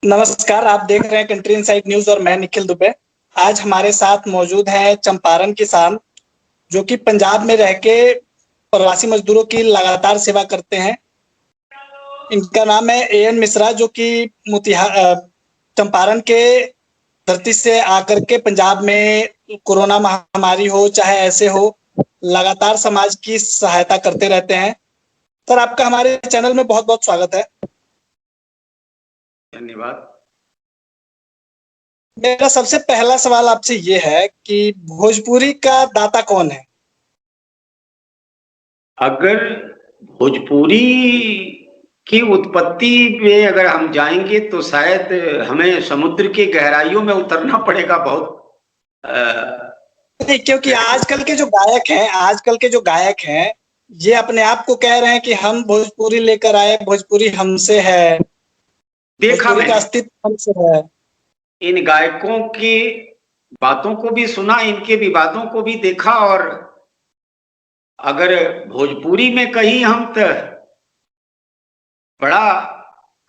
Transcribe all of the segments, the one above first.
नमस्कार, आप देख रहे हैं कंट्री इनसाइड न्यूज और मैं निखिल दुबे। आज हमारे साथ मौजूद है चंपारण किसान जो कि पंजाब में रह के प्रवासी मजदूरों की लगातार सेवा करते हैं। इनका नाम है एएन मिश्रा जो कि चंपारण के धरती से आकर के पंजाब में कोरोना महामारी हो चाहे ऐसे हो, लगातार समाज की सहायता करते रहते हैं। सर, आपका हमारे चैनल में बहुत बहुत स्वागत है। धन्यवाद। मेरा सबसे पहला सवाल आपसे ये है कि भोजपुरी का दाता कौन है? अगर भोजपुरी की उत्पत्ति में अगर हम जाएंगे तो शायद हमें समुद्र की गहराइयों में उतरना पड़ेगा बहुत। नहीं, क्योंकि आजकल के जो गायक हैं ये अपने आप को कह रहे हैं कि हम भोजपुरी लेकर आए, भोजपुरी हमसे है, देखा भोजपुरी का मैंने अस्तित्व हमसे है। इन गायकों की बातों को भी सुना, इनके विवादों को भी देखा, और अगर भोजपुरी में कहीं हम तो बड़ा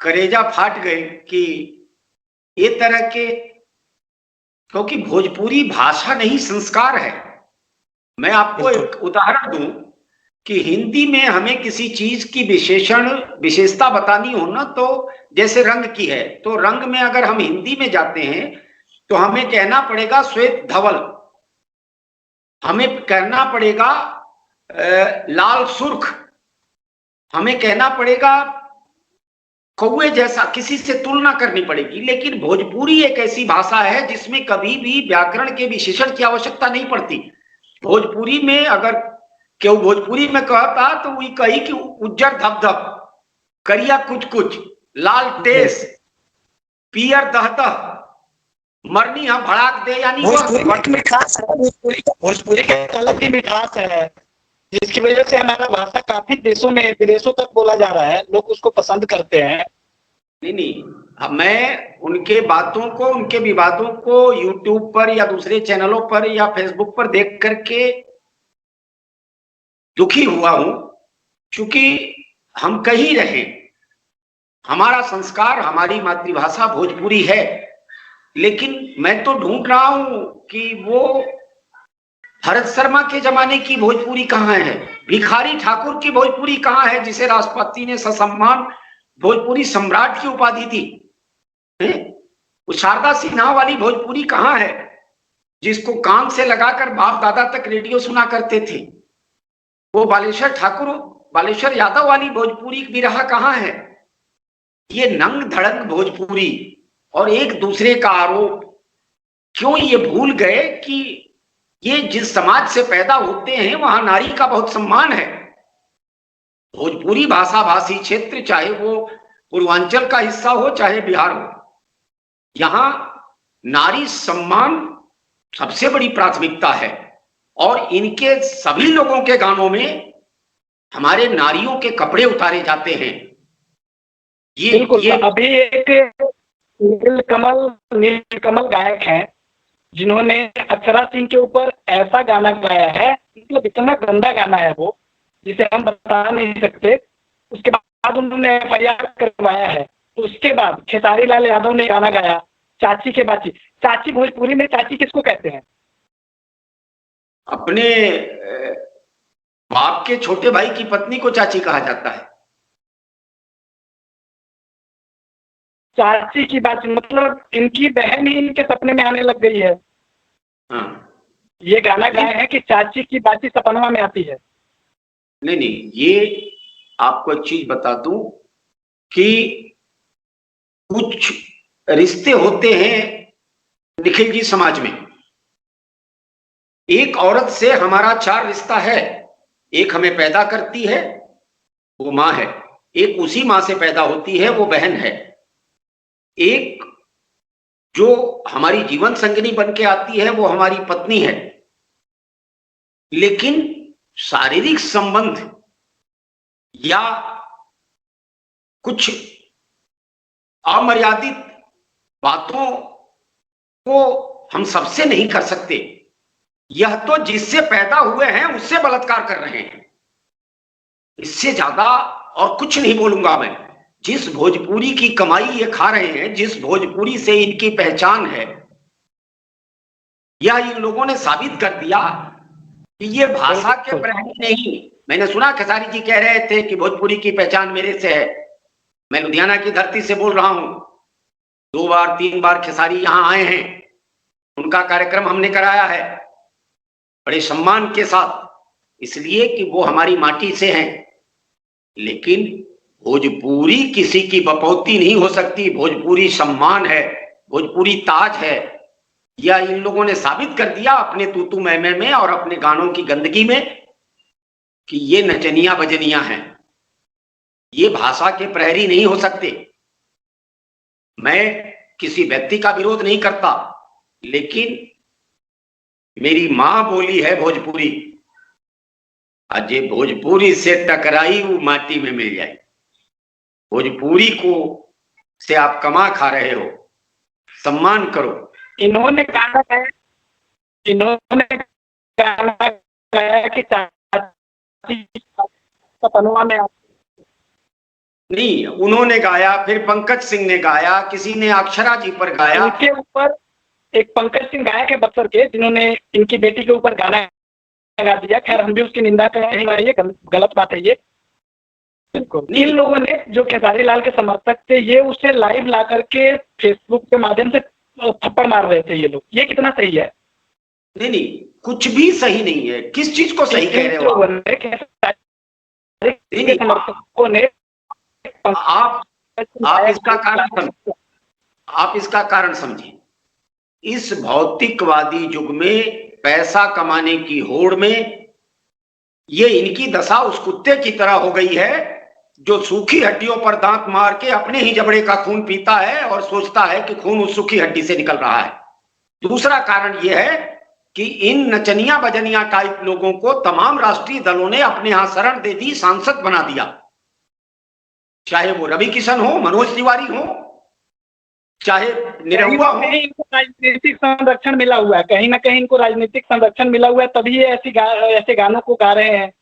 करेजा फाट गए कि ये तरह के, क्योंकि भोजपुरी भाषा नहीं संस्कार है। मैं आपको एक उदाहरण दूं कि हिंदी में हमें किसी चीज की विशेषता बतानी हो ना, तो जैसे रंग की है, तो रंग में अगर हम हिंदी में जाते हैं तो हमें कहना पड़ेगा श्वेत धवल, हमें कहना पड़ेगा लाल सुर्ख, हमें कहना पड़ेगा कौवे जैसा, किसी से तुलना करनी पड़ेगी। लेकिन भोजपुरी एक ऐसी भाषा है जिसमें कभी भी व्याकरण के विशेषण की आवश्यकता नहीं पड़ती। भोजपुरी में अगर क्यों भोजपुरी में कहता तो वही कही कि उज्जर धप धप, करिया कुछ कुछ, लाल टेस, पियर दहदह, मरनी हम भड़ाक दे, यानी मिठास है। भोजपुरी का अलग ही मिठास है जिसकी वजह से हमारा भाषा काफी देशों में, विदेशों तक बोला जा रहा है, लोग उसको पसंद करते हैं। नहीं, मैं उनके बातों को, उनके विवादों को यूट्यूब पर या दूसरे चैनलों पर या फेसबुक पर देख करके दुखी हुआ हूं, क्योंकि हम कहीं रहे, हमारा संस्कार, हमारी मातृभाषा भोजपुरी है, लेकिन मैं तो ढूंढ रहा हूं कि वो भरत शर्मा के जमाने की भोजपुरी कहाँ है, भिखारी ठाकुर की भोजपुरी कहाँ है जिसे राष्ट्रपति ने ससम्मान भोजपुरी सम्राट की उपाधि दी। शारदा सिन्हा वाली भोजपुरी कहाँ है जिसको कान से लगाकर बाप दादा तक रेडियो सुना करते थे। वो बालेश्वर ठाकुर, बालेश्वर यादव वाली भोजपुरी विरहा कहाँ है। ये नंग धड़ंग भोजपुरी और एक दूसरे का आरोप, क्यों ये भूल गए कि ये जिस समाज से पैदा होते हैं वहां नारी का बहुत सम्मान है। भोजपुरी भाषा भाषी क्षेत्र, चाहे वो पूर्वांचल का हिस्सा हो चाहे बिहार हो, यहां नारी सम्मान सबसे बड़ी प्राथमिकता है। और इनके सभी लोगों के गानों में हमारे नारियों के कपड़े उतारे जाते हैं। ये अभी एक नीलकमल गायक हैं जिन्होंने अक्षरा सिंह के ऊपर ऐसा गाना गाया है, मतलब इतना गंदा गाना है वो, जिसे हम बता नहीं सकते। उसके बाद उन्होंने FIR करवाया है। उसके बाद खेसारी लाल यादव ने गाना गाया चाची के बाची। चाची भोजपुरी में चाची किसको कहते हैं? अपने बाप के छोटे भाई की पत्नी को चाची कहा जाता है। चाची की बाची मतलब इनकी बहन ही इनके सपने में आने लग गई है। हाँ, ये गाना गाए हैं कि चाची की बाची सपनवा में आती है। नहीं, ये आपको एक चीज बता दूं कि कुछ रिश्ते होते हैं निखिल जी समाज में। एक औरत से हमारा 4 रिश्ता है। एक हमें पैदा करती है, वो माँ है। एक उसी माँ से पैदा होती है, वो बहन है। एक जो हमारी जीवन संगिनी बन के आती है, वो हमारी पत्नी है। लेकिन शारीरिक संबंध या कुछ अमर्यादित बातों को हम सबसे नहीं कर सकते। यह तो जिससे पैदा हुए हैं उससे बलात्कार कर रहे हैं। इससे ज्यादा और कुछ नहीं बोलूंगा मैं। जिस भोजपुरी की कमाई ये खा रहे हैं, जिस भोजपुरी से इनकी पहचान है, या इन लोगों ने साबित कर दिया कि ये भाषा के प्रेमी नहीं। मैंने सुना खेसारी जी कह रहे थे कि भोजपुरी की पहचान मेरे से है। मैं लुधियाना की धरती से बोल रहा हूं, 2 बार 3 बार खेसारी यहां आए हैं, उनका कार्यक्रम हमने कराया है बड़े सम्मान के साथ, इसलिए कि वो हमारी माटी से हैं। लेकिन भोजपुरी किसी की बपौती नहीं हो सकती। भोजपुरी सम्मान है, भोजपुरी ताज है। या इन लोगों ने साबित कर दिया अपने तूतू मैमे में और अपने गानों की गंदगी में कि ये नचनिया बजनिया हैं, ये भाषा के प्रहरी नहीं हो सकते। मैं किसी व्यक्ति का विरोध नहीं करता, लेकिन मेरी मां बोली है भोजपुरी, आज ये भोजपुरी से टकराई वो माटी में मिल जाए। भोजपुरी को से आप कमा खा रहे हो, सम्मान करो। इन्होंने गाना गाया कि सपनवा में नहीं, उन्होंने गाया, फिर पंकज सिंह ने गाया, किसी ने अक्षरा जी पर गाया। उनके ऊपर एक पंकज सिंह गायक है बक्सर के, जिन्होंने इनकी बेटी के ऊपर गाना गा दिया। खैर हम भी उसकी निंदा करें, ये गलत बात है ये। इन लोगों ने जो खेसारी लाल के समर्थक थे, ये उसे लाइव ला करके फेसबुक के माध्यम से थप्पड़ मार रहे थे ये लोग। ये कितना सही है? नहीं नहीं, कुछ भी सही नहीं है। किस चीज को सही कह रहे हो समर्थकों ने? आप इसका कारण समझिए, आप इसका कारण समझिए। इस भौतिकवादी युग में पैसा कमाने की होड़ में ये इनकी दशा उस कुत्ते की तरह हो गई है जो सूखी हड्डियों पर दांत मार के अपने ही जबड़े का खून पीता है और सोचता है कि खून उस सूखी हड्डी से निकल रहा है। दूसरा कारण यह है कि इन नचनिया बजनिया टाइप लोगों को तमाम राष्ट्रीय दलों ने अपने यहां शरण दे दी, सांसद बना दिया। चाहे वो रवि किशन हो, मनोज तिवारी हो, चाहे निरहुआ हो। इनको राजनीतिक संरक्षण मिला हुआ है, कहीं ना कहीं इनको राजनीतिक संरक्षण मिला हुआ है, तभी ये ऐसे गानों को गा रहे हैं।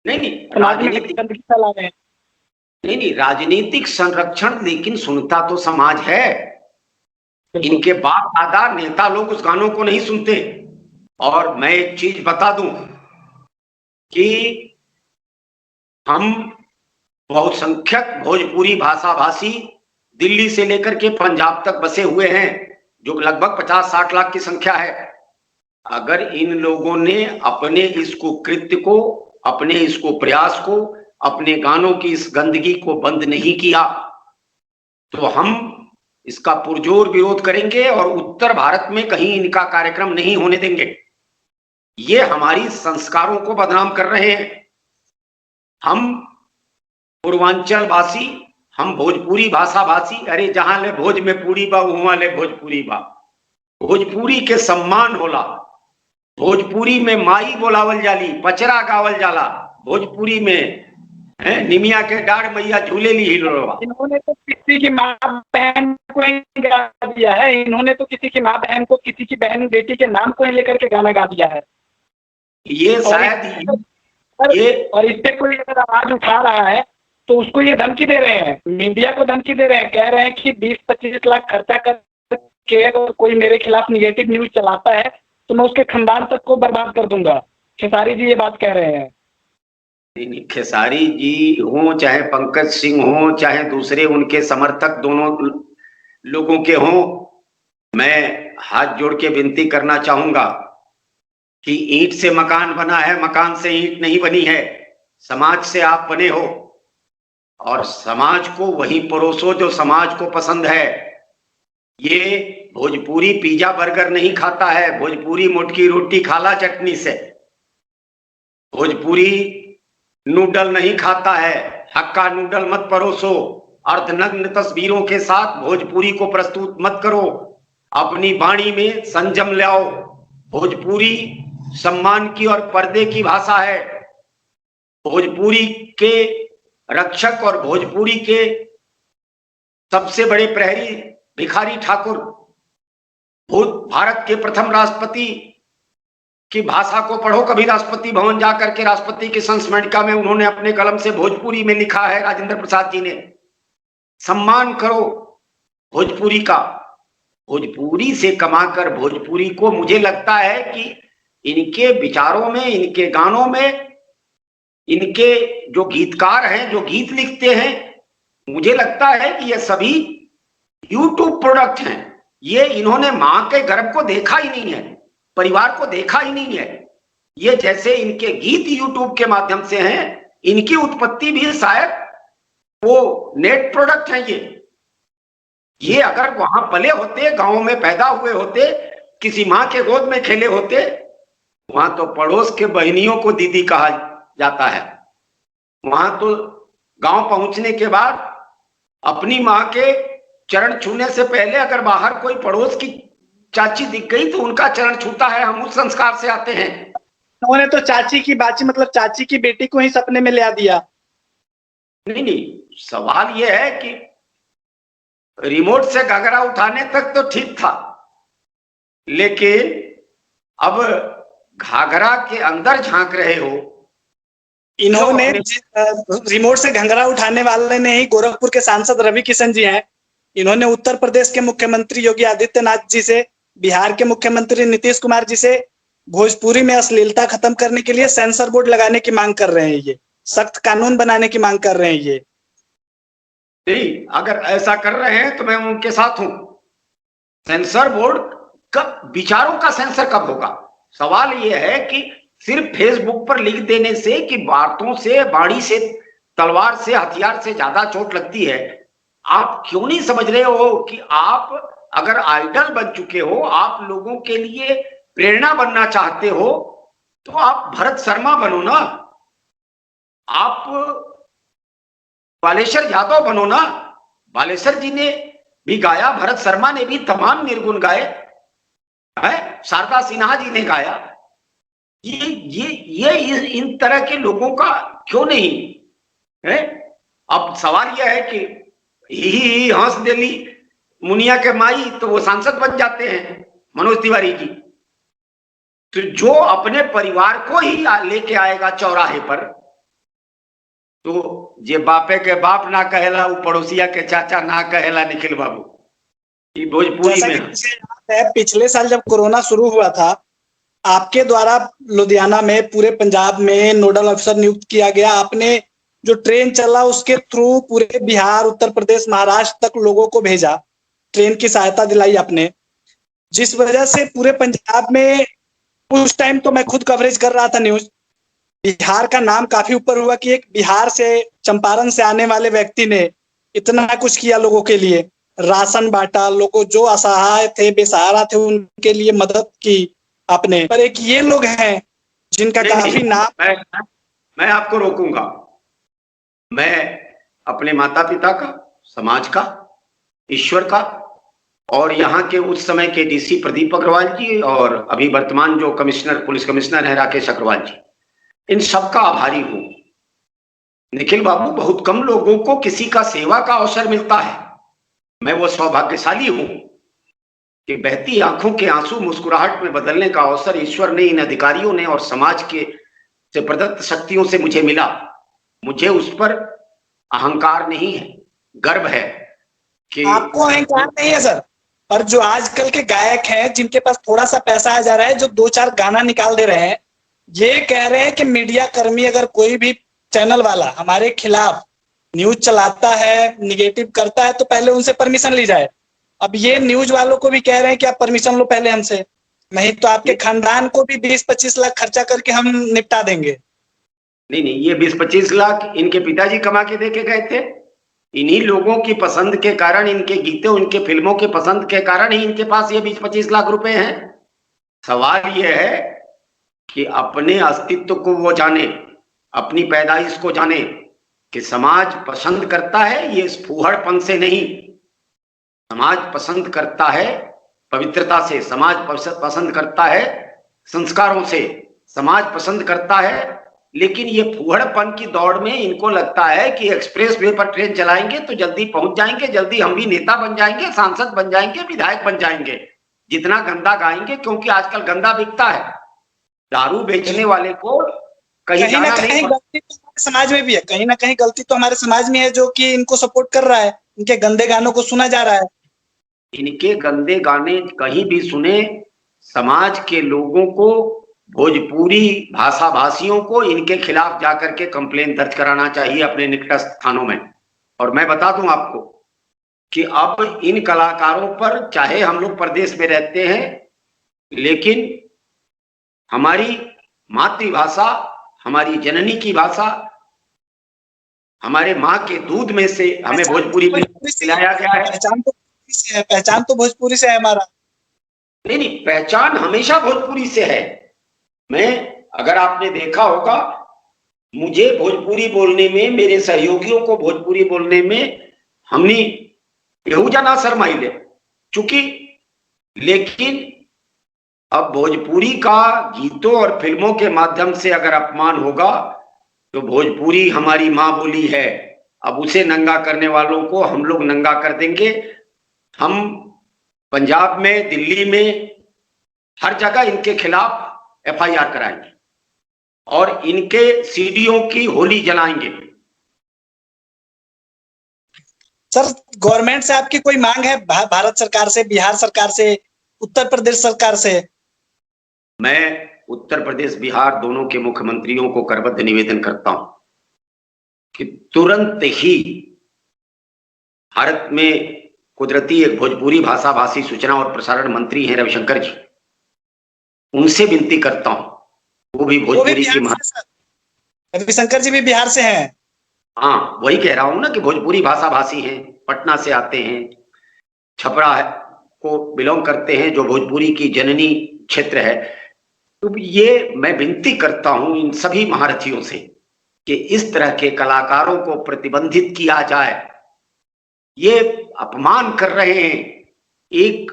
नहीं, राजनीतिक गंदगी फैला रहे हैं। नहीं, राजनीतिक संरक्षण लेकिन सुनता तो समाज है। इनके बाप दादा नेता लोग उस गानों को नहीं सुनते। और मैं एक चीज बता दूं कि हम बहुसंख्यक भोजपुरी भाषा भाषी दिल्ली से लेकर के पंजाब तक बसे हुए हैं, जो लगभग 50-60 लाख की संख्या है। अगर इन लोगों ने अपने इस कुकृत्य को, अपने इस प्रयास को, अपने गानों की इस गंदगी को बंद नहीं किया तो हम इसका पुरजोर विरोध करेंगे और उत्तर भारत में कहीं इनका कार्यक्रम नहीं होने देंगे। ये हमारी संस्कारों को बदनाम कर रहे हैं। हम पूर्वांचल भाषी, हम भोजपुरी भाषा भाषी, अरे जहां ले भोज में पूरी बा वहां ले भोजपुरी बा। भोजपुरी के सम्मान होला, भोजपुरी में माई बोलावल जाली, पचरा गावल जाला, भोजपुरी में निमिया के डाढ़ मैया झूले ली हिलोवा। इन्होंने तो किसी की माँ बहन को ही गा दिया है। इन्होंने तो किसी की माँ बहन को, किसी की बहन बेटी के नाम को ही लेकर के गाना गा दिया है। ये शायद ये और इस पे कोई अगर आवाज उठा रहा है तो उसको ये धमकी दे रहे हैं, मीडिया को धमकी दे रहे हैं, कह रहे हैं कि 20-25 लाख खर्चा करके अगर कोई मेरे खिलाफ निगेटिव न्यूज चलाता है तो मैं उसके खानदान तक को बर्बाद कर दूंगा। खेसारी जी ये बात कह रहे हैं। नहीं, खेसारी जी हो, चाहे पंकज सिंह हो, चाहे दूसरे उनके समर्थक दोनों लोगों के हों, मैं हाथ जोड़ के विनती करना चाहूंगा कि ईंट से मकान बना है, मकान से ईंट नहीं बनी है। समाज से आप बने हो और समाज को वही परोसो जो समाज को पसंद है। ये भोजपुरी पिज्जा बर्गर नहीं खाता है, भोजपुरी मोटकी रोटी खाला चटनी से। भोजपुरी नूडल नहीं खाता है, हक्का नूडल मत परोसो। अर्धनग्न तस्वीरों के साथ भोजपुरी को प्रस्तुत मत करो। अपनी वाणी में संयम लाओ। भोजपुरी सम्मान की और पर्दे की भाषा है। भोजपुरी के रक्षक और भोजपुरी के सबसे बड़े प्रहरी भिखारी ठाकुर, भारत के प्रथम राष्ट्रपति की भाषा को पढ़ो कभी राष्ट्रपति भवन जाकर के। राष्ट्रपति की संस्मरणिका में उन्होंने अपने कलम से भोजपुरी में लिखा है, राजेंद्र प्रसाद जी ने। सम्मान करो भोजपुरी का। भोजपुरी से कमाकर भोजपुरी को, मुझे लगता है कि इनके विचारों में, इनके गानों में, इनके जो गीतकार हैं, जो गीत लिखते हैं, मुझे लगता है कि ये सभी यूट्यूब प्रोडक्ट हैं। ये इन्होंने मां के गर्भ को देखा ही नहीं है, परिवार को देखा ही नहीं है। ये जैसे इनके गीत यूट्यूब के माध्यम से हैं, इनकी उत्पत्ति भी शायद वो नेट प्रोडक्ट है। ये अगर वहां पले होते, गांव में पैदा हुए होते, किसी मां के गोद में खेले होते, वहां तो पड़ोस के बहनियों को दीदी कहा जाता है। वहां तो गांव पहुंचने के बाद अपनी मां के चरण छूने से पहले अगर बाहर कोई पड़ोस की चाची दिख गई तो उनका चरण छूता है। हम उस संस्कार से आते हैं। उन्होंने तो चाची की बाची, मतलब चाची की बेटी को ही सपने में ले आ दिया। नहीं नहीं, सवाल यह है कि रिमोट से घाघरा उठाने तक तो ठीक था, लेकिन अब घाघरा के अंदर झांक रहे हो। इन्होंने रिमोट से घंघरा उठाने वाले ने ही गोरखपुर के सांसद रवि किशन जी हैं। इन्होंने उत्तर प्रदेश के मुख्यमंत्री योगी आदित्यनाथ जी से, बिहार के मुख्यमंत्री नीतीश कुमार जी से भोजपुरी में अश्लीलता खत्म करने के लिए सेंसर बोर्ड लगाने की मांग कर रहे हैं। ये सख्त कानून बनाने की मांग कर रहे हैं। ये नहीं, अगर ऐसा कर रहे हैं तो मैं उनके साथ हूं। सेंसर बोर्ड कब, विचारों का सेंसर कब होगा? सवाल यह है कि सिर्फ फेसबुक पर लिख देने से, कि बातों से, बाणी से, तलवार से, हथियार से ज्यादा चोट लगती है। आप क्यों नहीं समझ रहे हो कि आप अगर आइडल बन चुके हो, आप लोगों के लिए प्रेरणा बनना चाहते हो, तो आप भरत शर्मा बनो ना, आप बालेश्वर यादव बनो ना। बालेश्वर जी ने भी गाया, भरत शर्मा ने भी तमाम निर्गुण गाए है, शारदा सिन्हा जी ने गाया। ये इन तरह के लोगों का क्यों नहीं है? अब सवाल यह है कि ही हंस देली मुनिया के माई, तो वो सांसद बन जाते हैं मनोज तिवारी जी। तो जो अपने परिवार को ही लेके आएगा चौराहे पर, तो जे बापे के बाप ना कहेला, वो पड़ोसिया के चाचा ना कहेला। निखिल बाबू, ये भोजपुरी में पिछले साल जब कोरोना शुरू हुआ था, आपके द्वारा लुधियाना में, पूरे पंजाब में नोडल अफसर नियुक्त किया गया। आपने जो ट्रेन चला उसके थ्रू पूरे बिहार, उत्तर प्रदेश, महाराष्ट्र तक लोगों को भेजा, ट्रेन की सहायता दिलाई आपने, जिस वजह से पूरे पंजाब में उस टाइम तो मैं खुद कवरेज कर रहा था न्यूज, बिहार का नाम काफी ऊपर हुआ कि एक बिहार से, चंपारण से आने वाले व्यक्ति ने इतना कुछ किया लोगों के लिए, राशन बांटा, लोगों जो असहाय थे, बेसहारा थे, उनके लिए मदद की आपने। पर एक ये लोग हैं जिनका काफी नाम, मैं आपको रोकूंगा। मैं अपने माता पिता का, समाज का, ईश्वर का, और यहाँ के उस समय के डीसी प्रदीप अग्रवाल जी, और अभी वर्तमान जो कमिश्नर, पुलिस कमिश्नर है राकेश अग्रवाल जी, इन सबका आभारी हूं। निखिल बाबू, बहुत कम लोगों को किसी का सेवा का अवसर मिलता है। मैं वो सौभाग्यशाली हूं कि बहती आंखों के आंसू मुस्कुराहट में बदलने का अवसर ईश्वर ने, इन अधिकारियों ने और समाज के से प्रदत्त शक्तियों से मुझे मिला। मुझे उस पर अहंकार नहीं है, गर्व है कि आपको अहंकार नहीं है सर, पर जो आजकल के गायक हैं जिनके पास थोड़ा सा पैसा आ जा रहा है, जो 2-4 गाना निकाल दे रहे हैं, ये कह रहे हैं कि मीडिया कर्मी, अगर कोई भी चैनल वाला हमारे खिलाफ न्यूज चलाता है, निगेटिव करता है, तो पहले उनसे परमिशन ली जाए। अब ये न्यूज वालों को भी कह रहे हैं कि आप परमिशन लो पहले हमसे, नहीं तो आपके खानदान को भी 20-25 लाख खर्चा करके हम निपटा देंगे। नहीं, ये 20-25 लाख इनके पिताजी कमा के दे के गए थे। इन्हीं लोगों की पसंद के कारण, इनके गीतों, इनके फिल्मों के पसंद के कारण ही इनके पास ये 20-25 लाख रुपए हैं। सवाल ये है कि अपने अस्तित्व को वो जाने, अपनी पैदाइश को जाने, कि समाज पसंद करता है ये फूहड़पन से नहीं, समाज पसंद करता है पवित्रता से, समाज पसंद करता है संस्कारों से, समाज पसंद करता है। लेकिन ये फूहड़पन की दौड़ में इनको लगता है कि एक्सप्रेस वे पर ट्रेन चलाएंगे तो जल्दी पहुंच जाएंगे, जल्दी हम भी नेता बन जाएंगे, सांसद बन जाएंगे, विधायक बन जाएंगे, जितना गंदा गाएंगे, क्योंकि आजकल गंदा बिकता है। दारू बेचने वाले को कहीं ना कहीं गलती तो हमारे समाज में भी है, कहीं ना कहीं गलती तो हमारे समाज में है, जो कि इनको सपोर्ट कर रहा है। इनके गंदे गानों को सुना जा रहा है। इनके गंदे गाने कहीं भी सुने, समाज के लोगों को, भोजपुरी भाषा भाषियों को इनके खिलाफ जाकर के कंप्लेन दर्ज कराना चाहिए अपने निकटस्थ थानों में। और मैं बता दूं आपको कि अब इन कलाकारों पर, चाहे हम लोग प्रदेश में रहते हैं, लेकिन हमारी मातृभाषा, हमारी जननी की भाषा, हमारे माँ के दूध में से हमें भोजपुरी खिलाया गया है। पहचान तो भोजपुरी से है हमारा। नहीं, पहचान हमेशा भोजपुरी से है। मैं, अगर आपने देखा होगा, मुझे भोजपुरी बोलने में, मेरे सहयोगियों को भोजपुरी बोलने में हमने बेहुजा ना शर्माइले चूंकि, लेकिन अब भोजपुरी का गीतों और फिल्मों के माध्यम से अगर अपमान होगा तो भोजपुरी हमारी माँ बोली है, अब उसे नंगा करने वालों को हम लोग नंगा कर देंगे। हम पंजाब में, दिल्ली में, हर जगह इनके खिलाफ FIR कराएंगे और इनके सीडीओ की होली जलाएंगे। सर, गवर्नमेंट से आपकी कोई मांग है? भारत सरकार से, बिहार सरकार से, उत्तर प्रदेश सरकार से? मैं उत्तर प्रदेश बिहार दोनों के मुख्यमंत्रियों को करबद्ध निवेदन करता हूं कि तुरंत ही भारत में कुदरती एक भोजपुरी भाषा भाषी सूचना और प्रसारण मंत्री हैं रविशंकर जी, उनसे विनती करता हूं, वो भी भोजपुरी की रविशंकर जी भी बिहार से हैं। हाँ, वही कह रहा हूं ना कि भोजपुरी भाषा भाषी हैं, पटना से आते हैं, छपरा को बिलोंग करते हैं, जो भोजपुरी की जननी क्षेत्र है। तो ये मैं विनती करता हूं इन सभी महारथियों से कि इस तरह के कलाकारों को प्रतिबंधित किया जाए। ये अपमान कर रहे हैं एक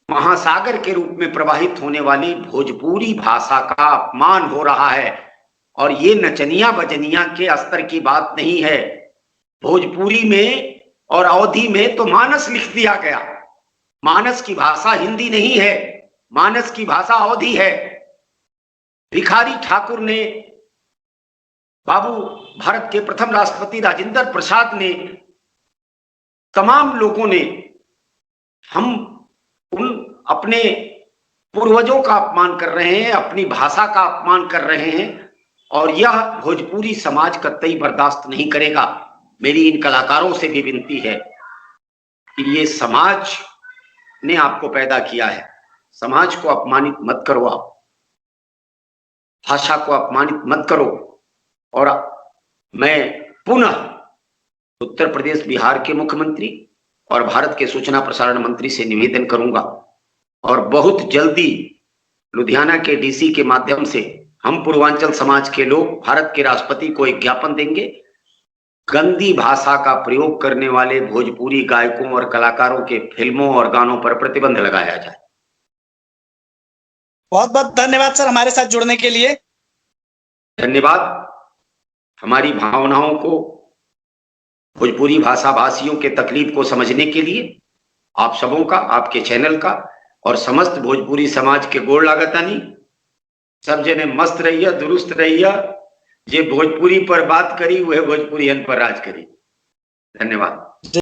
महासागर के रूप में प्रवाहित होने वाली भोजपुरी भाषा का अपमान हो रहा है, और ये नचनिया बजनिया के स्तर की बात नहीं है। भोजपुरी में और अवधी में तो मानस लिख दिया गया। मानस की भाषा हिंदी नहीं है, मानस की भाषा अवधी है। भिखारी ठाकुर ने, बाबू भारत के प्रथम राष्ट्रपति राजेंद्र प्रसाद ने, तमाम लोगों ने, हम उन अपने पूर्वजों का अपमान कर रहे हैं, अपनी भाषा का अपमान कर रहे हैं, और यह भोजपुरी समाज कतई बर्दाश्त नहीं करेगा। मेरी इन कलाकारों से भी विनती है कि ये समाज ने आपको पैदा किया है, समाज को अपमानित मत करो, आप भाषा को अपमानित मत करो। और मैं पुनः उत्तर प्रदेश बिहार के मुख्यमंत्री और भारत के सूचना प्रसारण मंत्री से निवेदन करूंगा, और बहुत जल्दी लुधियाना के DC के माध्यम से हम पूर्वांचल समाज के लोग भारत के राष्ट्रपति को एक ज्ञापन देंगे, गंदी भाषा का प्रयोग करने वाले भोजपुरी गायकों और कलाकारों के फिल्मों और गानों पर प्रतिबंध लगाया जाए। बहुत बहुत धन्यवाद सर हमारे साथ जुड़ने के लिए। धन्यवाद। हमारी भावनाओं को, भोजपुरी भाषा भाषियों के तकलीफ को समझने के लिए आप सबों का, आपके चैनल का और समस्त भोजपुरी समाज के गोड़ लागतानी। सब जने मस्त रहिए, दुरुस्त रहिए। जे भोजपुरी पर बात करी वह भोजपुरियन पर राज करी। धन्यवाद।